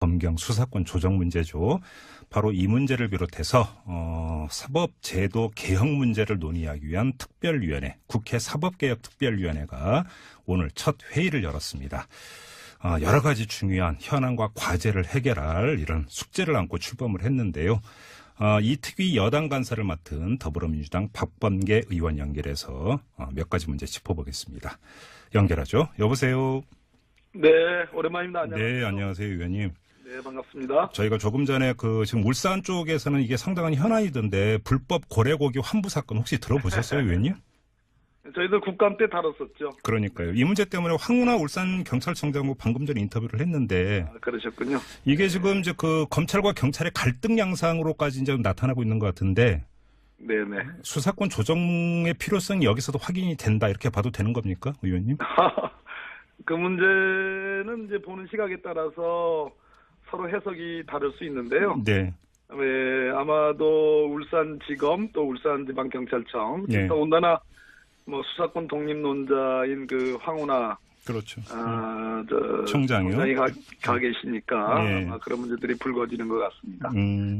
검경 수사권 조정 문제죠. 바로 이 문제를 비롯해서 사법제도 개혁 문제를 논의하기 위한 특별위원회, 국회 사법개혁특별위원회가 오늘 첫 회의를 열었습니다. 여러 가지 중요한 현안과 과제를 해결할 이런 숙제를 안고 출범을 했는데요. 이 특위 여당 간사를 맡은 더불어민주당 박범계 의원 연결해서 몇 가지 문제 짚어보겠습니다. 연결하죠. 여보세요. 네, 오랜만입니다. 안녕하세요. 네, 안녕하세요, 의원님. 네, 반갑습니다. 저희가 조금 전에 지금 울산 쪽에서는 이게 상당한 현안이던데 불법 고래고기 환부 사건 혹시 들어보셨어요, 의원님? 저희들 국감 때 다뤘었죠. 그러니까요. 이 문제 때문에 황운하 울산 경찰청장하고 방금 전에 인터뷰를 했는데 그러셨군요. 이게 지금 이제 검찰과 경찰의 갈등 양상으로까지 이제 나타나고 있는 것 같은데. 네네. 수사권 조정의 필요성이 여기서도 확인이 된다 이렇게 봐도 되는 겁니까, 의원님? 그 문제는 이제 보는 시각에 따라서 서로 해석이 다를 수 있는데요. 네. 아마도 울산지검 또 울산지방경찰청 네. 더군다나 수사권 독립론자인 그 황운하 그렇죠. 청장이 가 계시니까 네. 아마 그런 문제들이 불거지는 것 같습니다.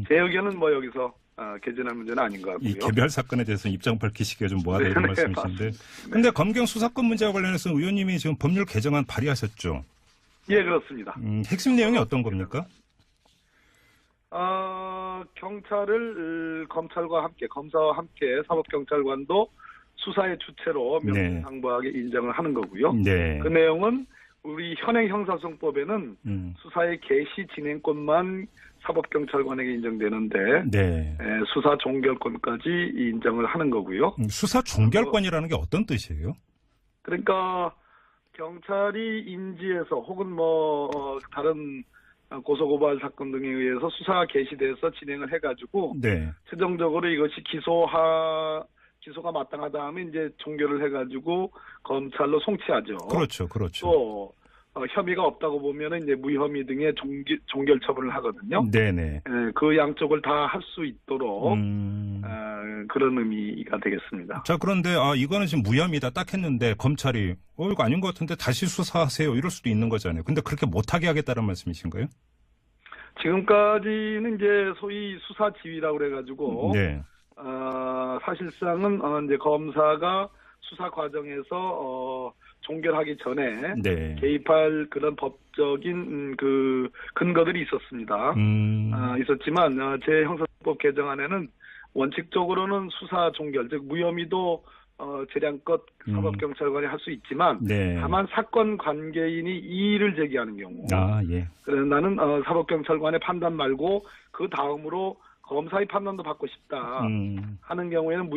제 의견은 여기서 개진할 문제는 아닌 것 같고요. 이 개별 사건에 대해서는 입장 밝히시기가 좀 뭐하다 이런 말씀이신데. 그런데 검경 수사권 문제와 관련해서 의원님이 지금 법률 개정안 발의하셨죠? 예, 그렇습니다. 핵심 내용이 어떤 겁니까? 경찰을 검찰과 함께 검사와 함께 사법경찰관도 수사의 주체로 명명상부하게 인정을 하는 거고요. 네. 그 내용은 우리 현행 형사소송법에는 수사의 개시 진행권만 사법경찰관에게 인정되는데 네. 수사 종결권까지 인정을 하는 거고요. 수사 종결권이라는 게 어떤 뜻이에요? 그러니까 경찰이 인지해서 혹은 다른 고소고발 사건 등에 의해서 수사가 개시돼서 진행을 해가지고 네. 최종적으로 이것이 기소가 마땅하다 하면 이제 종결을 해가지고 검찰로 송치하죠. 그렇죠. 또 혐의가 없다고 보면은 이제 무혐의 등의 종결 처분을 하거든요. 네네. 그 양쪽을 다 할 수 있도록 그런 의미가 되겠습니다. 자, 그런데 이거는 지금 무혐의다 딱 했는데 검찰이 이거 아닌 것 같은데 다시 수사하세요 이럴 수도 있는 거잖아요. 근데 그렇게 못하게 하겠다는 말씀이신가요? 지금까지는 이제 소위 수사 지휘라고 그래가지고 네. 사실상은 이제 검사가 수사 과정에서 종결하기 전에 네. 개입할 그런 법적인 그 근거들이 있었습니다. 있었지만 제 형사법 개정안에는 원칙적으로는 수사 종결, 즉 무혐의도 재량껏 사법경찰관이 할 수 있지만 네. 다만 사건 관계인이 이의를 제기하는 경우 예. 그래서 나는 사법경찰관의 판단 말고 그 다음으로 검사의 판단도 받고 싶다 하는 경우에는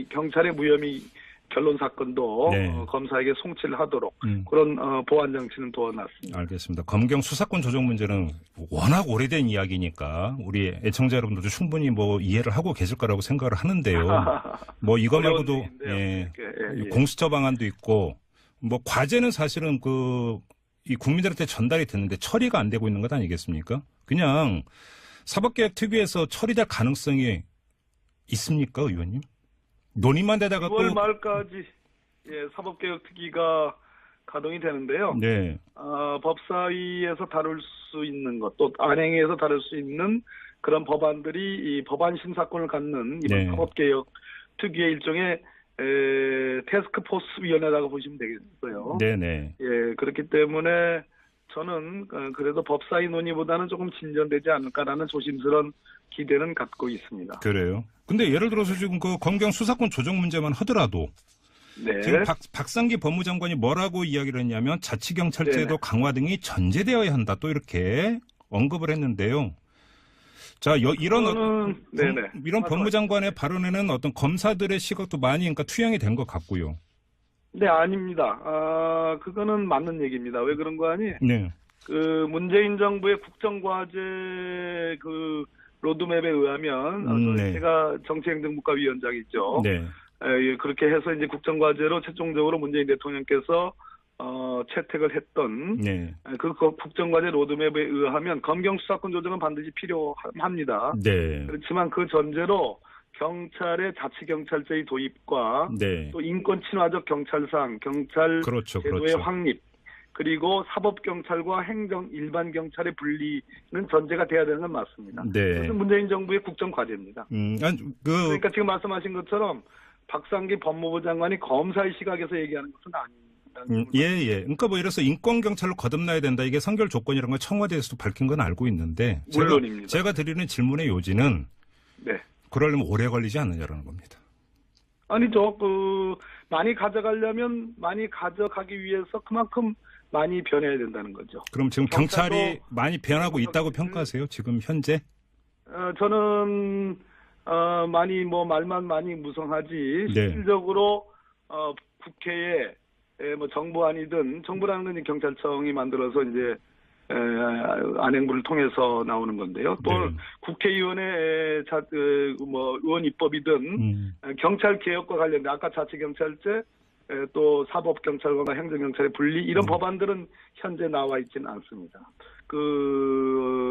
경찰의 무혐의 결론 사건도 검사에게 송치를 하도록 그런 보완 장치는 도와놨습니다. 알겠습니다. 검경 수사권 조정 문제는 워낙 오래된 이야기니까 우리 애청자 여러분들도 충분히 이해를 하고 계실 거라고 생각을 하는데요. 이거 말고도 공수처 방안도 있고 과제는 사실은 이 국민들한테 전달이 됐는데 처리가 안 되고 있는 것 아니겠습니까? 그냥 사법개혁 특위에서 처리될 가능성이 있습니까, 의원님? 논의만 되다가 6월 말까지 사법개혁 특위가 가동이 되는데요. 네. 법사위에서 다룰 수 있는 것, 또 안행위에서 다룰 수 있는 그런 법안들이 이 법안 심사권을 갖는 이번 사법개혁 특위의 일종의 태스크포스 위원회라고 보시면 되겠어요. 네네. 그렇기 때문에 저는 그래도 법사위 논의보다는 조금 진전되지 않을까라는 조심스러운 기대는 갖고 있습니다. 그래요? 근데 예를 들어서 지금 검경 수사권 조정 문제만 하더라도 지금 박상기 법무장관이 뭐라고 이야기를 했냐면 자치경찰제도 강화 등이 전제되어야 한다 또 이렇게 언급을 했는데요. 자, 이런 법무장관의 발언에는 어떤 검사들의 시각도 많이 투영이 된 것 같고요. 네, 아닙니다. 그거는 맞는 얘기입니다. 왜 그런 거 아니? 네. 문재인 정부의 국정과제 로드맵에 의하면 제가 정치행정국가위원장이죠. 네. 그렇게 해서 이제 국정과제로 최종적으로 문재인 대통령께서 채택을 했던 그 국정과제 로드맵에 의하면 검경 수사권 조정은 반드시 필요합니다. 네. 그렇지만 그 전제로 경찰의 자치경찰제의 도입과 또 인권 친화적 경찰상, 경찰 제도의 확립 그리고 사법경찰과 행정 일반 경찰의 분리는 전제가 돼야 되는 건 맞습니다. 네. 그것은 문재인 정부의 국정 과제입니다. 그러니까 지금 말씀하신 것처럼 박상기 법무부 장관이 검사의 시각에서 얘기하는 것은 아닙니다. 예. 그러니까 뭐 이래서 인권경찰로 거듭나야 된다. 이게 선결 조건이라는 걸 청와대에서도 밝힌 건 알고 있는데. 물론입니다. 제가 드리는 질문의 요지는. 네. 그러려면 오래 걸리지 않느냐라는 겁니다. 아니죠. 많이 가져가려면 많이 가져가기 위해서 그만큼 많이 변해야 된다는 거죠. 그럼 지금 경찰이 많이 변하고 있다고 평가하세요? 지금 현재? 저는 많이 말만 많이 무성하지 네. 실질적으로 국회에 뭐 정부안이든 정부라는 건 이제 경찰청이 만들어서 이제 안행부를 통해서 나오는 건데요. 또 네. 국회의원의 의원 입법이든 경찰 개혁과 관련된 아까 자치경찰제 또 사법경찰과 행정경찰의 분리 이런 법안들은 현재 나와 있지는 않습니다.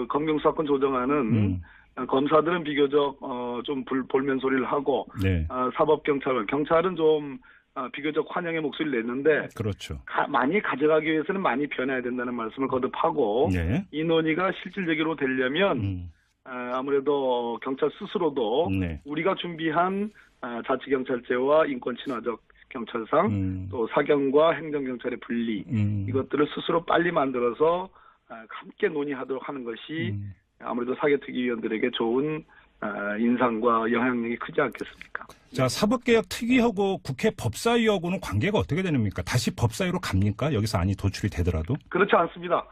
검경수사권 조정안은 검사들은 비교적 좀 볼멘 소리를 하고 네. 경찰은 좀 비교적 환영의 목소리를 냈는데 그렇죠. 많이 가져가기 위해서는 많이 변해야 된다는 말씀을 거듭하고 네. 이 논의가 실질적으로 되려면 아무래도 경찰 스스로도 네. 우리가 준비한 자치경찰제와 인권친화적 경찰상 또 사경과 행정경찰의 분리 이것들을 스스로 빨리 만들어서 함께 논의하도록 하는 것이 아무래도 사개특위위원들에게 좋은 인상과 영향력이 크지 않겠습니까? 자, 사법개혁 특위하고 국회 법사위하고는 관계가 어떻게 됩니까? 다시 법사위로 갑니까? 여기서 안이 도출이 되더라도? 그렇지 않습니다.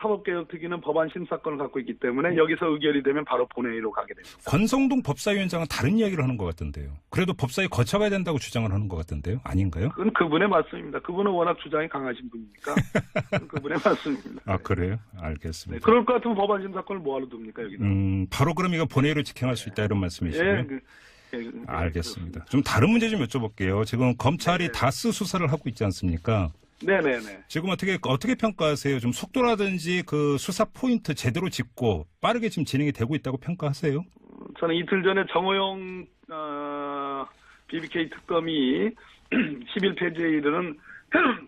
사법개혁 특위는 법안 심사권을 갖고 있기 때문에 여기서 의결이 되면 바로 본회의로 가게 됩니다. 권성동 법사위원장은 다른 이야기를 하는 것 같던데요. 그래도 법사위 거쳐가야 된다고 주장을 하는 것 같던데요. 아닌가요? 그건 그분의 말씀입니다. 그분은 워낙 주장이 강하신 분이니까 그분의 말씀입니다. 아, 그래요? 알겠습니다. 네, 그럴 것 같으면 법안 심사권을 뭐하러 둡니까 여기다? 바로 그럼 이거 본회의로 직행할 수 있다 이런 말씀이시고요. 알겠습니다. 좀 다른 문제 좀 여쭤볼게요. 지금 검찰이 다스 수사를 하고 있지 않습니까? 네네네. 지금 어떻게 평가하세요? 좀 속도라든지 그 수사 포인트 제대로 짚고 빠르게 지금 진행이 되고 있다고 평가하세요? 저는 이틀 전에 정호영 BBK 특검이 10일 폐지에 이르는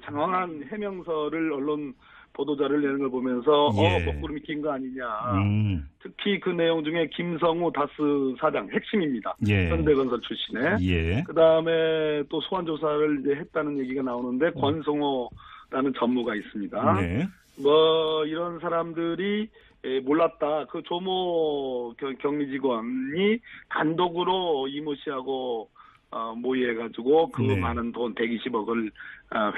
장황한 해명서를 언론 보도자를 내는 걸 보면서 먹구름이 낀 거 아니냐. 특히 그 내용 중에 김성우 다스 사장 핵심입니다. 현대건설 출신의. 그다음에 또 소환 조사를 이제 했다는 얘기가 나오는데 권성호라는 전무가 있습니다. 이런 사람들이 몰랐다. 그 조모 격리 단독으로 이모 씨하고 모의해가지고 많은 돈 120억을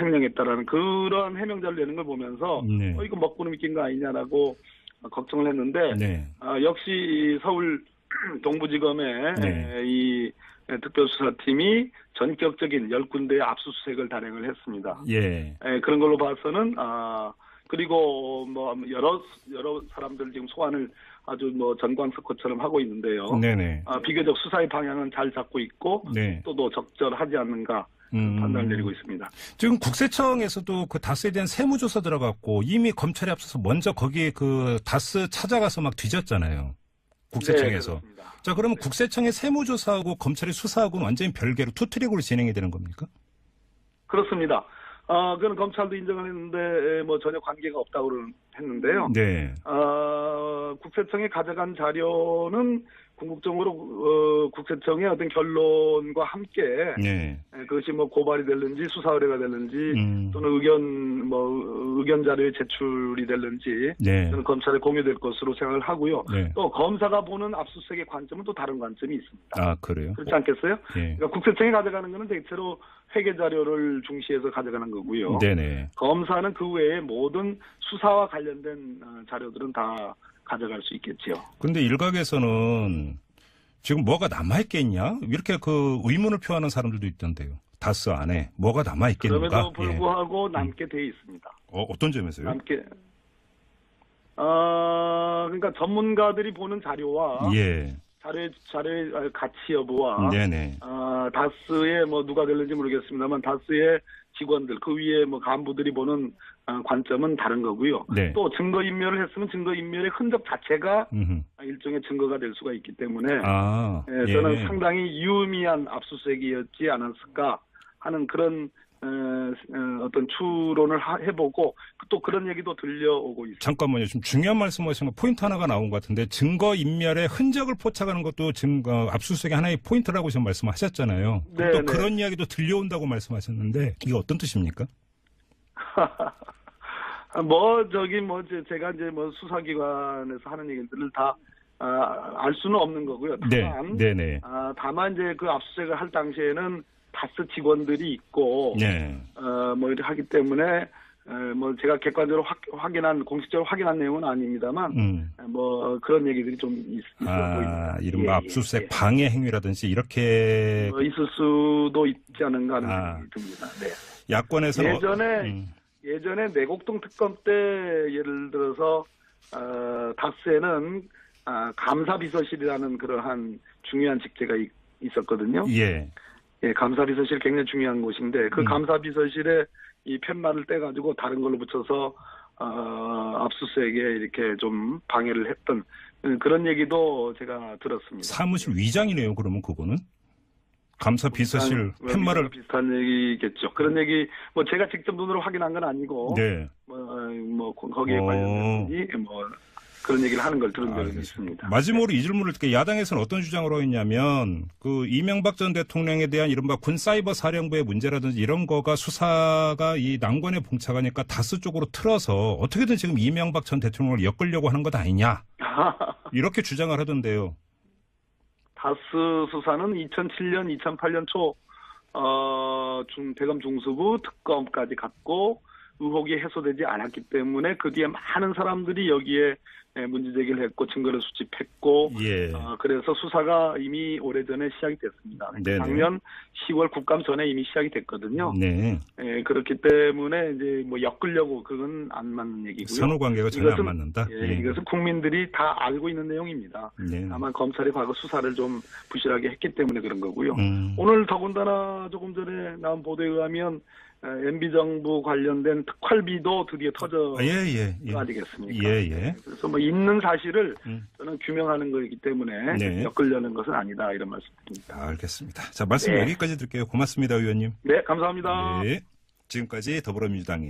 횡령했다라는 그런 해명자를 내는 걸 보면서 이거 먹구름이 낀 거 아니냐라고 걱정을 했는데 역시 서울 동부지검의 이 특별수사팀이 전격적인 10군데의 압수수색을 단행을 했습니다. 그런 걸로 봐서는 그리고 여러 사람들 지금 소환을 아주 전광석호처럼 하고 있는데요. 비교적 수사의 방향은 잘 잡고 있고 또 적절하지 않는가 판단을 내리고 있습니다. 지금 국세청에서도 그 다스에 대한 세무조사 들어갔고 이미 검찰에 앞서서 먼저 거기 그 다스 찾아가서 막 뒤졌잖아요. 국세청에서. 자, 그러면 국세청의 세무조사하고 검찰의 수사하고는 완전히 별개로 투트랙으로 진행이 되는 겁니까? 그렇습니다. 그건 검찰도 인정을 했는데 전혀 관계가 없다고 했는데요. 국세청에 가져간 자료는 궁극적으로 국세청의 어떤 결론과 함께 그것이 고발이 됐는지 수사 의뢰가 됐는지 또는 의견 자료의 제출이 됐는지 저는 검찰에 공유될 것으로 생각을 하고요. 또 검사가 보는 압수수색의 관점은 또 다른 관점이 있습니다. 아, 그래요? 그렇지 않겠어요? 그러니까 국세청이 가져가는 것은 대체로 회계 자료를 중시해서 가져가는 거고요. 검사는 그 외에 모든 수사와 관련된 자료들은 다 가져갈 수 있겠죠. 그런데 일각에서는 지금 뭐가 남아있겠냐? 이렇게 그 의문을 표하는 사람들도 있던데요. 다스 안에 뭐가 남아있겠는가? 그럼에도 불구하고 남게 돼 있습니다. 어떤 점에서요? 그러니까 전문가들이 보는 자료와 자료의 가치 여부와 다스에 누가 될는지 모르겠습니다만 다스의 직원들 그 위에 간부들이 보는 관점은 다른 거고요. 또 증거인멸을 했으면 증거인멸의 흔적 자체가 일종의 증거가 될 수가 있기 때문에 저는 상당히 유의미한 압수수색이었지 않았을까 하는 그런 어떤 추론을 해보고 또 그런 얘기도 들려오고 있습니다. 잠깐만요. 좀 중요한 말씀하신 거 포인트 하나가 나온 것 같은데 증거 인멸의 흔적을 포착하는 것도 증거 압수수색의 하나의 포인트라고 지금 말씀하셨잖아요. 네, 또 네. 그런 이야기도 들려온다고 말씀하셨는데 이게 어떤 뜻입니까? 제가 이제 수사기관에서 하는 얘기들을 다 알 수는 없는 거고요. 다만, 네. 다만 이제 그 압수수색을 할 당시에는 다스 직원들이 있고, 네. 이렇게 하기 때문에, 제가 객관적으로 공식적으로 확인한 내용은 아닙니다만, 그런 얘기들이 좀 있어 보입니다. 이른바 압수수색 방해 행위라든지 이렇게. 있을 수도 있지 않은가 하는 생각이 듭니다. 네. 야권에서는 예전에 내곡동 특검 때 예를 들어서, 다스에는 감사비서실이라는 그러한 중요한 직제가 있었거든요. 예, 감사비서실 굉장히 중요한 곳인데 그 감사비서실에 이 팻말을 떼가지고 다른 걸로 붙여서 압수수색에 이렇게 좀 방해를 했던 그런 얘기도 제가 들었습니다. 사무실 위장이네요. 그러면 그거는 감사비서실 팻말을 비슷한 얘기겠죠. 그런 얘기 제가 직접 눈으로 확인한 건 아니고 네. 거기에 관련된 분이 그런 얘기를 하는 걸 들은 적이 있습니다. 마지막으로 이 질문을 듣게 야당에서는 어떤 주장을 하고 있냐면 그 이명박 전 대통령에 대한 이른바 군 사이버 사령부의 문제라든지 이런 거가 수사가 이 난관에 봉착하니까 다스 쪽으로 틀어서 어떻게든 지금 이명박 전 대통령을 엮으려고 하는 것 아니냐 이렇게 주장을 하던데요. 다스 수사는 2007년, 2008년 초 대검 중수부 특검까지 갔고 의혹이 해소되지 않았기 때문에 그 뒤에 많은 사람들이 여기에 문제 제기를 했고 증거를 수집했고 그래서 수사가 이미 오래전에 시작이 됐습니다. 작년 10월 국감 전에 이미 시작이 됐거든요. 네. 그렇기 때문에 이제 엮으려고 그건 안 맞는 얘기고요. 선후 관계가 전혀 안 맞는다. 이것은 국민들이 다 알고 있는 내용입니다. 다만 검찰이 과거 수사를 좀 부실하게 했기 때문에 그런 거고요. 오늘 더군다나 조금 전에 나온 보도에 의하면 MB정부 관련된 특활비도 드디어 터져가지겠습니까? 그래서 있는 사실을 저는 규명하는 거이기 때문에 엮으려는 것은 아니다 이런 말씀드립니다. 알겠습니다. 자, 말씀 여기까지 드릴게요. 고맙습니다, 의원님. 네, 감사합니다. 네, 지금까지 더불어민주당